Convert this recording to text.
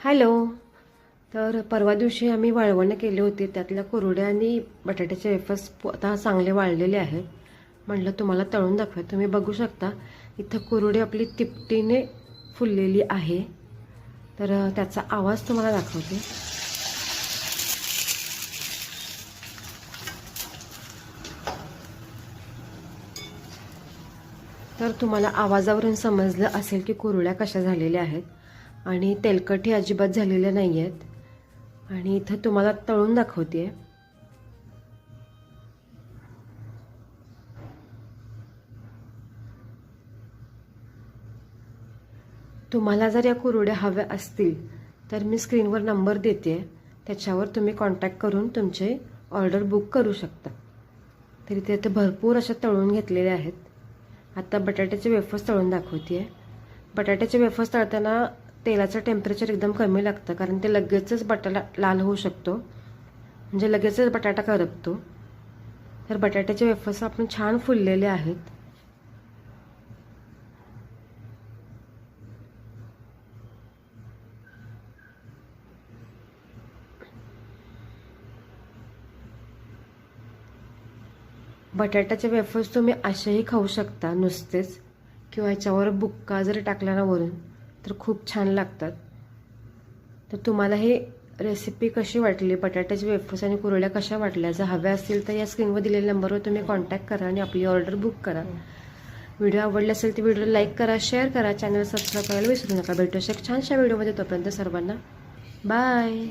Hello. तर परवा दिवशी आम्ही वाळवणं केले होते, त्यातल्या कुरड्या आणि बटाट्याचे वेफर्स आता चांगले वाळलेले आहेत. म्हटलं तुम्हाला तळून दाखवा. तुम्ही बघू शकता इथं कुरडी आपली तिपटीने फुललेली आहे. तर त्याचा आवाज तुम्हाला दाखवते. तर तुम्हाला आवाजावरून समजलं असेल की कुरड्या कशा झालेल्या आहेत आणि तेलकटही अजिबात झालेल्या नाही आहेत. आणि इथं तुम्हाला तळून दाखवते. तुम्हाला जर या कुरड्या हव्या असतील तर मी स्क्रीनवर नंबर देते, त्याच्यावर तुम्ही कॉन्टॅक्ट करून तुमचे ऑर्डर बुक करू शकता. तर इथे भरपूर अशा तळून घेतलेल्या आहेत. आता बटाट्याचे वेफर्स तळून दाखवते आहे. बटाट्याचे वेफर्स तळताना तेलाचं टेम्परेचर एकदम कमी लागतं, कारण ते लगेचच बटाटा लाल होऊ शकतो, म्हणजे लगेचच बटाटा करपतो. तर बटाट्याचे वेफर्स आपण छान फुललेले आहेत. बटाट्याचे वेफर्स तुम्ही असेही खाऊ शकता नुसतेच, किंवा ह्याच्यावर बुक्का जरी टाकला ना वरून तर खूप छान लागतात. तर तुम्हाला ही रेसिपी कशी वाटली, बटाट्याचे वेफर्स आणि कुरड्या कशा वाटल्या, जर हव्या असतील तर या स्क्रीनवर दिलेल्या नंबरवर तुम्ही कॉन्टॅक्ट करा आणि आपली ऑर्डर बुक करा. व्हिडिओ आवडला असेल तर व्हिडिओला लाईक करा, शेअर करा, चॅनल सबस्क्राईब करायला विसरू नका. भेटू एक छानशा व्हिडिओमध्ये. तोपर्यंत सर्वांना बाय.